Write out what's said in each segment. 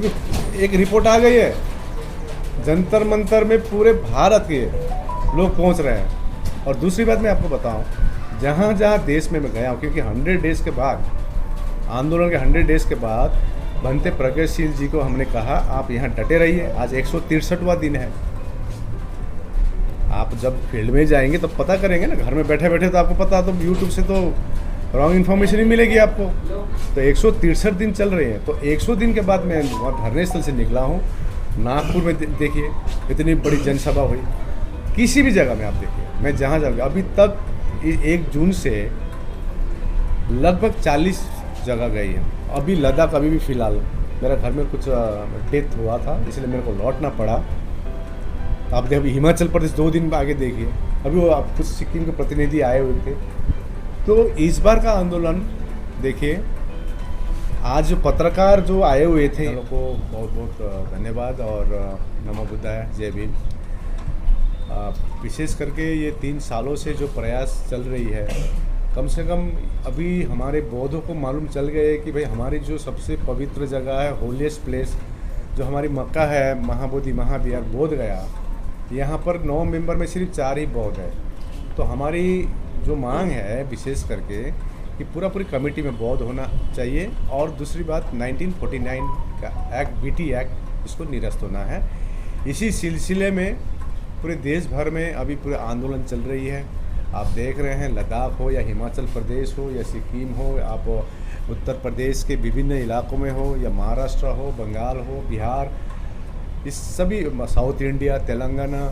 क्योंकि एक रिपोर्ट आ गई है, जंतर मंतर में पूरे भारत के लोग पहुंच रहे हैं। और दूसरी बात मैं आपको बताऊं, जहां जहां देश में मैं गया हूं, क्योंकि 100 डेज़ के बाद, आंदोलन के 100 डेज़ के बाद बनते प्रगतिशील जी को हमने कहा आप यहाँ डटे रहिए। आज 163वां दिन है। आप जब फील्ड में जाएंगे तब पता करेंगे ना, घर में बैठे बैठे तो आपको पता, तो यूट्यूब से तो रॉन्ग इन्फॉर्मेशन ही मिलेगी आपको। तो 163 दिन चल रहे हैं। तो 100 दिन के बाद मैं धरने स्थल से निकला हूँ। नागपुर में देखिए इतनी बड़ी जनसभा हुई, किसी भी जगह में आप देखिए, मैं जहाँ जाऊँगा अभी तक 1 जून से लगभग 40 जगह गई है। अभी लद्दाख, अभी भी फ़िलहाल मेरा घर में कुछ डेथ हुआ था, इसलिए मेरे को लौटना पड़ा। आप देखिए अभी हिमाचल प्रदेश 2 दिन आगे देखिए, अभी वो आप कुछ सिक्किम के प्रतिनिधि आए हुए थे। तो इस बार का आंदोलन देखिए, आज जो पत्रकार जो आए हुए थे उन लोगों को बहुत बहुत धन्यवाद और नमो बुद्धाय, जय भीम। विशेष करके ये 3 सालों से जो प्रयास चल रही है, कम से कम अभी हमारे बौद्धों को मालूम चल गया है कि भाई हमारी जो सबसे पवित्र जगह है, होलीएस्ट प्लेस जो हमारी मक्का है, महाबोधि महाविहार बोध गया, यहाँ पर 9 मेंबर में सिर्फ 4 ही बौद्ध है। तो हमारी जो मांग है विशेष करके कि पूरी कमेटी में बौद्ध होना चाहिए। और दूसरी बात 1949 का एक्ट, बीटी एक्ट, इसको निरस्त होना है। इसी सिलसिले में पूरे देश भर में अभी पूरे आंदोलन चल रही है। आप देख रहे हैं, लद्दाख हो या हिमाचल प्रदेश हो या सिक्किम हो, आप उत्तर प्रदेश के विभिन्न इलाकों में हो या महाराष्ट्र हो, बंगाल हो, बिहार, इस सभी साउथ इंडिया, तेलंगाना,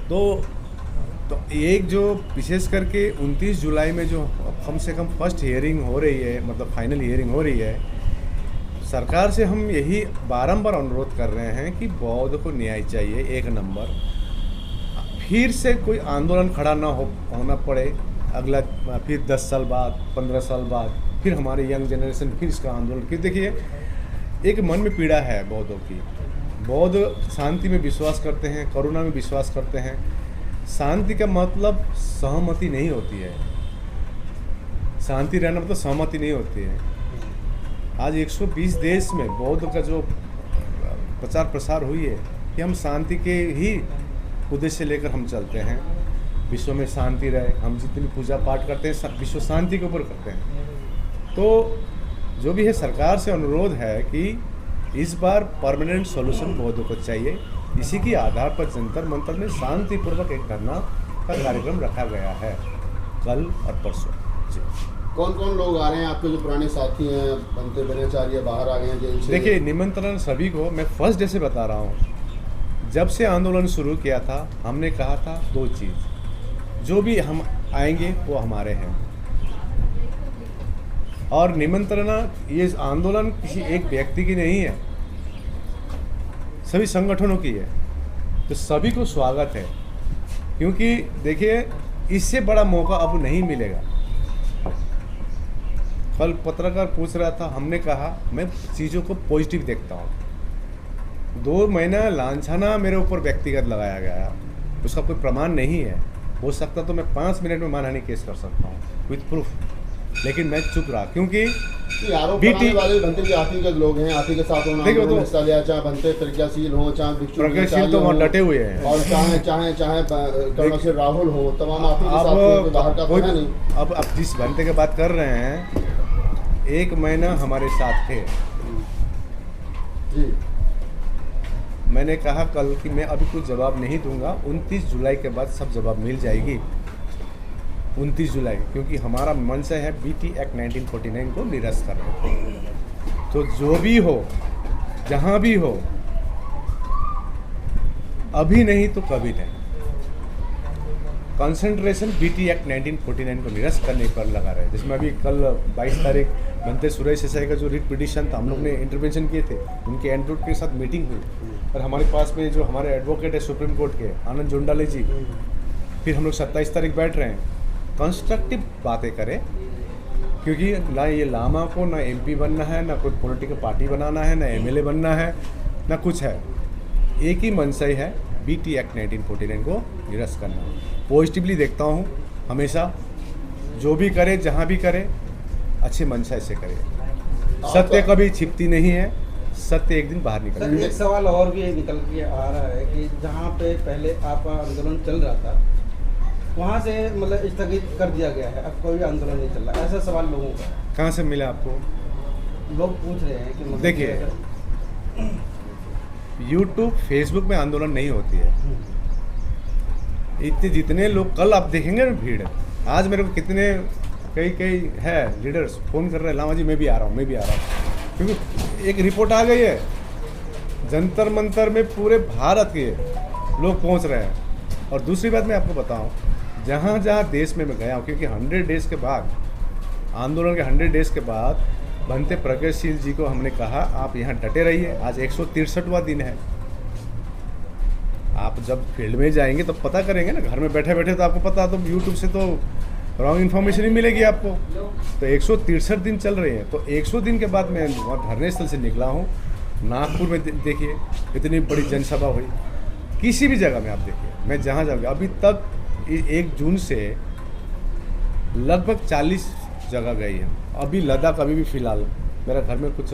तो एक जो विशेष करके 29 जुलाई में जो कम से कम फर्स्ट हियरिंग हो रही है, मतलब फाइनल हियरिंग हो रही है, सरकार से हम यही बारंबार अनुरोध कर रहे हैं कि बौद्ध को न्याय चाहिए, 1 नंबर। फिर से कोई आंदोलन खड़ा ना होना पड़े अगला, फिर 10 साल बाद, 15 साल बाद फिर हमारे यंग जनरेशन फिर इसका आंदोलन। क्योंकि देखिए एक मन में पीड़ा है बौद्धों की। बौद्ध शांति में विश्वास करते हैं, करुणा में विश्वास करते हैं। शांति का मतलब सहमति नहीं होती है, शांति रहना मतलब सहमति नहीं होती है। आज 120 देश में बौद्ध का जो प्रचार प्रसार हुई है कि हम शांति के ही उद्देश्य लेकर हम चलते हैं, विश्व में शांति रहे। हम जितनी पूजा पाठ करते हैं विश्व शांति के ऊपर करते हैं। तो जो भी है, सरकार से अनुरोध है कि इस बार परमानेंट सॉल्यूशन बौद्धों को चाहिए। इसी के आधार पर जंतर मंतर में शांतिपूर्वक एक धरना का कार्यक्रम रखा गया है कल और परसों। जी, कौन कौन लोग आ रहे हैं आपके जो पुराने साथी हैं? बनते बनाचार्य बाहर आ गए हैं जेल से। देखिए निमंत्रण सभी को, मैं फर्स्ट डे से बता रहा हूँ। जब से आंदोलन शुरू किया था हमने कहा था 2 चीज़, जो भी हम आएंगे वो हमारे हैं। और निमंत्रण, ये आंदोलन किसी एक व्यक्ति की नहीं है, सभी संगठनों की है। तो सभी को स्वागत है, क्योंकि देखिए इससे बड़ा मौका अब नहीं मिलेगा। कल पत्रकार पूछ रहा था, हमने कहा मैं चीज़ों को पॉजिटिव देखता हूँ। 2 महीना लांछना मेरे ऊपर व्यक्तिगत लगाया गया, उसका कोई प्रमाण नहीं है। हो सकता तो मैं 5 मिनट में मानहानि केस कर सकता हूँ विथ प्रूफ, लेकिन मैं चुप रहा क्योंकि बीटी वाले बनते भी आप ही के लोग हैं, आप ही के साथ होना हिस्सा लिया, चाहे बनते प्रज्ञाशील हो, चाहे प्रज्ञाशील तो वहाँ डटे हुए हैं, और चाहे करुणाशील राहुल हो, तमाम आप ही के साथ बाहर का कोई नहीं। अब आप जिस बनते की बात कर रहे हैं, 1 महीना हमारे साथ थे जी। मैंने कहा कल कि मैं अभी कुछ जवाब नहीं दूंगा, 29 जुलाई के बाद सब जवाब मिल जाएगी। 29 जुलाई, क्योंकि हमारा मंशा है बीटी एक्ट 1949 को निरस्त करना। तो जो भी हो, जहाँ भी हो, अभी नहीं तो कभी नहीं, कंसंट्रेशन बीटी एक्ट 1949 को निरस्त करने पर लगा रहे। जिसमें अभी कल 22 तारीख बनते सुरेश देसाई का जो रिट पिटिशन था, हम लोग ने इंटरवेंशन किए थे, उनके एंड्रोड के साथ मीटिंग हुई। और हमारे पास में जो हमारे एडवोकेट है सुप्रीम कोर्ट के, आनंद जोंडाले जी, फिर हम लोग 27 तारीख बैठ रहे हैं, कंस्ट्रक्टिव बातें करें। क्योंकि ना ये लामा को ना एमपी बनना है, ना कोई पॉलिटिकल पार्टी बनाना है, ना एमएलए बनना है, ना कुछ है। एक ही मंशा है, बीटी एक्ट 1949 को निरस्त करना। पॉजिटिवली देखता हूँ हमेशा, जो भी करे, जहाँ भी करे, अच्छे मंशा से करे। सत्य कभी छिपती नहीं है, सत्य एक दिन बाहर सर, निकल एक सवाल और भी निकल के आ रहा है कि जहाँ पे पहले आपका आंदोलन चल रहा था वहाँ से मतलब स्थगित कर दिया गया है, अब कोई भी आंदोलन नहीं चल रहा, ऐसा सवाल लोगों का। कहाँ से मिला आपको? लोग पूछ रहे हैं कि मतलब देखिए, कि यूट्यूब फेसबुक में आंदोलन नहीं होती है। इतने जितने लोग कल आप देखेंगे ना भीड़, आज मेरे को कितने कई है लीडर्स फ़ोन कर रहे हैं, लामा जी मैं भी आ रहा हूँ, क्योंकि एक रिपोर्ट आ गई है जंतर मंतर में पूरे भारत के लोग पहुँच रहे हैं। और दूसरी बात मैं आपको बताऊँ, जहाँ जहाँ देश में मैं गया हूँ, क्योंकि 100 डेज़ के बाद, आंदोलन के 100 डेज़ के बाद बनते प्रगतिशील जी को हमने कहा आप यहाँ डटे रहिए। आज 163वां दिन है। आप जब फील्ड में जाएंगे तब पता करेंगे ना, घर में बैठे बैठे तो आपको पता, तो यूट्यूब से तो रॉन्ग इन्फॉर्मेशन ही मिलेगी आपको। तो 163 दिन चल रहे हैं, तो 100 दिन के बाद मैं वहाँ धरने स्थल से निकला हूँ। नागपुर में देखिए इतनी बड़ी जनसभा हुई, किसी भी जगह में आप देखिए, मैं जहाँ जाऊँगा अभी तक 1 जून से लगभग 40 जगह गई है। अभी लद्दाख, अभी भी फ़िलहाल मेरा घर में कुछ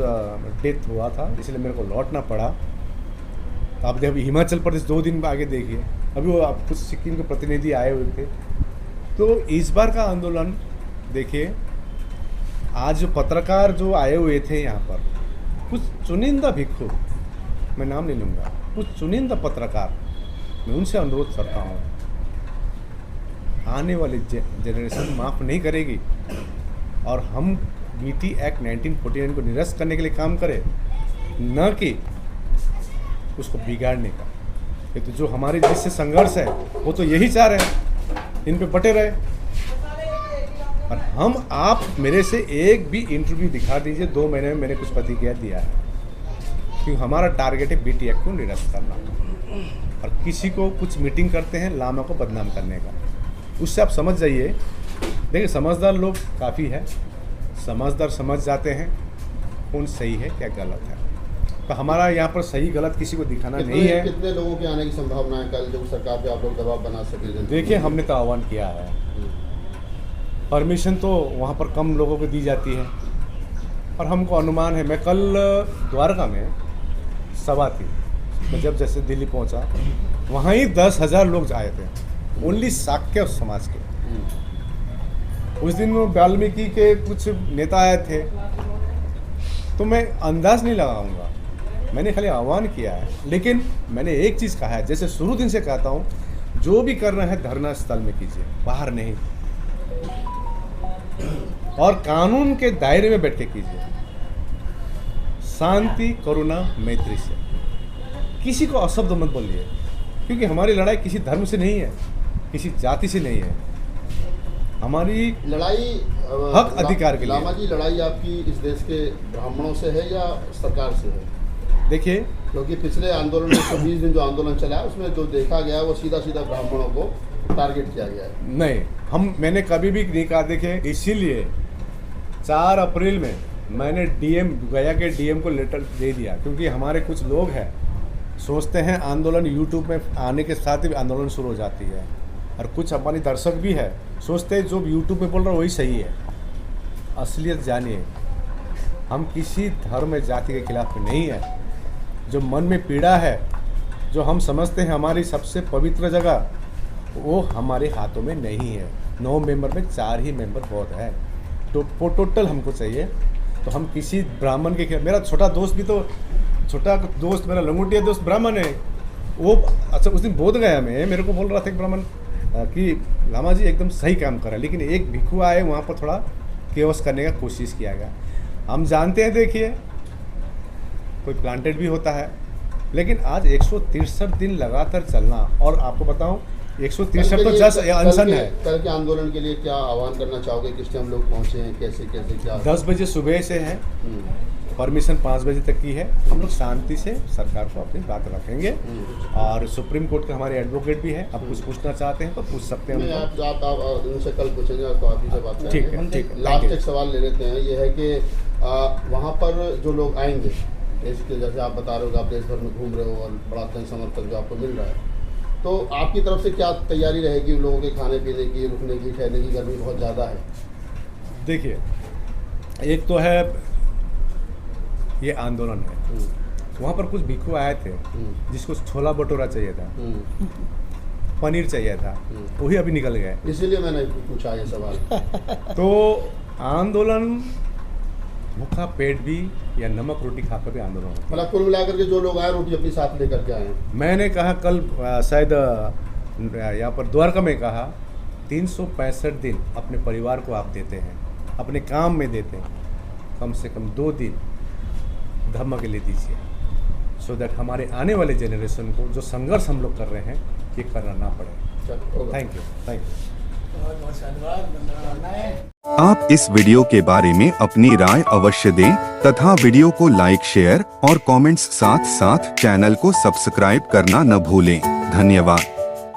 डेथ हुआ था, इसलिए मेरे को लौटना पड़ा। तो आप देखिए हिमाचल प्रदेश 2 दिन आगे देखिए, अभी वो आप कुछ सिक्किम के प्रतिनिधि आए हुए थे। तो इस बार का आंदोलन देखिए, आज जो पत्रकार जो आए हुए थे यहाँ पर, कुछ चुनिंदा भिक्षु, मैं नाम नहीं लूँगा, कुछ चुनिंदा पत्रकार, मैं उनसे अनुरोध करता हूँ, आने वाली जनरेशन माफ़ नहीं करेगी और हम BT एक्ट 1949 को निरस्त करने के लिए काम करें, न कि उसको बिगाड़ने का। ये तो जो हमारे जिससे संघर्ष है वो तो यही चाह रहे हैं, इन पे बटे रहे। और हम, आप मेरे से एक भी इंटरव्यू दिखा दीजिए 2 महीने में मैंने कुछ प्रतिक्रिया दिया है, क्योंकि हमारा टारगेट है BT एक्ट को निरस्त करना। और किसी को कुछ मीटिंग करते हैं लामा को बदनाम करने का, उससे आप समझ जाइए। देखिए समझदार लोग काफ़ी है, समझदार समझ जाते हैं कौन सही है क्या गलत है। तो हमारा यहाँ पर सही गलत किसी को दिखाना नहीं है। कितने लोगों के आने की संभावना है कल, जो सरकार पे आप लोग दबाव बना सके? देखिए हमने तो आह्वान किया है, परमिशन तो वहाँ पर कम लोगों को दी जाती है, और हमको अनुमान है, मैं कल द्वारका में सभा थी, मैं जब जैसे दिल्ली पहुँचा वहाँ ही 10,000 लोग आए थे, ओनली साक्य समाज के। उस दिन वाल्मीकि के कुछ नेता आए थे, तो मैं अंदाज नहीं लगाऊंगा, मैंने खाली आह्वान किया है। लेकिन मैंने एक चीज़ कहा है, जैसे शुरू दिन से कहता हूँ, जो भी करना है धरना स्थल में कीजिए, बाहर नहीं, और कानून के दायरे में बैठ के कीजिए, शांति करुणा मैत्री से। किसी को अशब्द मत बोलिए, क्योंकि हमारी लड़ाई किसी धर्म से नहीं है, किसी जाति से नहीं है, हमारी लड़ाई हक अधिकार के लिए। लामा जी, लड़ाई आपकी इस देश के ब्राह्मणों से है या सरकार से है? देखिए, क्योंकि पिछले आंदोलन में 120 दिन जो आंदोलन चला है उसमें जो देखा गया वो सीधा ब्राह्मणों को टारगेट किया गया है। नहीं, मैंने कभी भी नहीं कहा। देखिए, इसीलिए 4 अप्रैल में मैंने गया के डीएम को लेटर दे दिया, क्योंकि हमारे कुछ लोग हैं सोचते हैं आंदोलन यूट्यूब में आने के साथ ही आंदोलन शुरू हो जाती है, और कुछ हमारे दर्शक भी है सोचते हैं जो यूट्यूब में बोल रहा है वही सही है। असलियत जानिए, हम किसी धर्म जाति के खिलाफ नहीं है। जो मन में पीड़ा है, जो हम समझते हैं हमारी सबसे पवित्र जगह, वो हमारे हाथों में नहीं है। 9 मेंबर में 4 ही मेंबर बहुत है, तो टोटल हमको चाहिए। तो हम किसी ब्राह्मण के खिलाफ, मेरा छोटा दोस्त मेरा लंगोटिया दोस्त ब्राह्मण है, वो अच्छा उस दिन बोध गया में मेरे को बोल रहा था एक ब्राह्मण कि लामा जी एकदम सही काम कर रहा है, लेकिन एक भिक्षु आए वहाँ पर थोड़ा केवस करने का कोशिश किया गया। हम जानते हैं, देखिए कोई प्लांटेड भी होता है, लेकिन आज 163 दिन लगातार चलना, और आपको बताऊं 163 तो जस्ट अनशन है। कल के आंदोलन के लिए क्या आह्वान करना चाहोगे? किस टाइम लोग पहुँचे हैं, कैसे क्या? 10 बजे सुबह से है, परमिशन 5 बजे तक की है। हम लोग शांति से सरकार को अपनी बात रखेंगे, और सुप्रीम कोर्ट के हमारे एडवोकेट भी है, आप कुछ पूछना चाहते हैं तो पूछ सकते हैं। आप उनसे कल पूछेंगे और आप से बात करेंगे। ठीक है। लास्ट एक सवाल ले लेते हैं, ये है कि वहाँ पर जो लोग आएंगे, जैसे आप बता रहे हो कि आप देश भर में घूम रहे हो और बड़ा जन समर्थन जो आपको मिल रहा है, तो आपकी तरफ से क्या तैयारी रहेगी लोगों के खाने पीने की, रुकने की, ठहरने की? गर्मी बहुत ज़्यादा है। देखिए, एक तो है ये आंदोलन है। वहाँ पर कुछ भिक्षु आए थे जिसको छोला भटूरा चाहिए था, पनीर चाहिए था, वही अभी निकल गए। इसीलिए मैंने पूछा ये सवाल। तो आंदोलन भूखा पेट भी या नमक रोटी खाकर भी आंदोलन होता है। मतलब कुल मिलाकर के जो लोग आए रोटी अपनी साथ लेकर के आए हैं। मैंने कहा कल शायद यहाँ पर द्वारका में कहा 365 दिन अपने परिवार को आप देते हैं, अपने काम में देते हैं, कम से कम 2 दिन धर्म के लिए दीजिए, सो दैट हमारे आने वाले जनरेशन को जो संघर्ष हम लोग कर रहे हैं ये करना ना पड़े। चलो, होगा। Thank you. आप इस वीडियो के बारे में अपनी राय अवश्य दें तथा वीडियो को लाइक, शेयर और कमेंट्स साथ साथ चैनल को सब्सक्राइब करना न भूलें। धन्यवाद।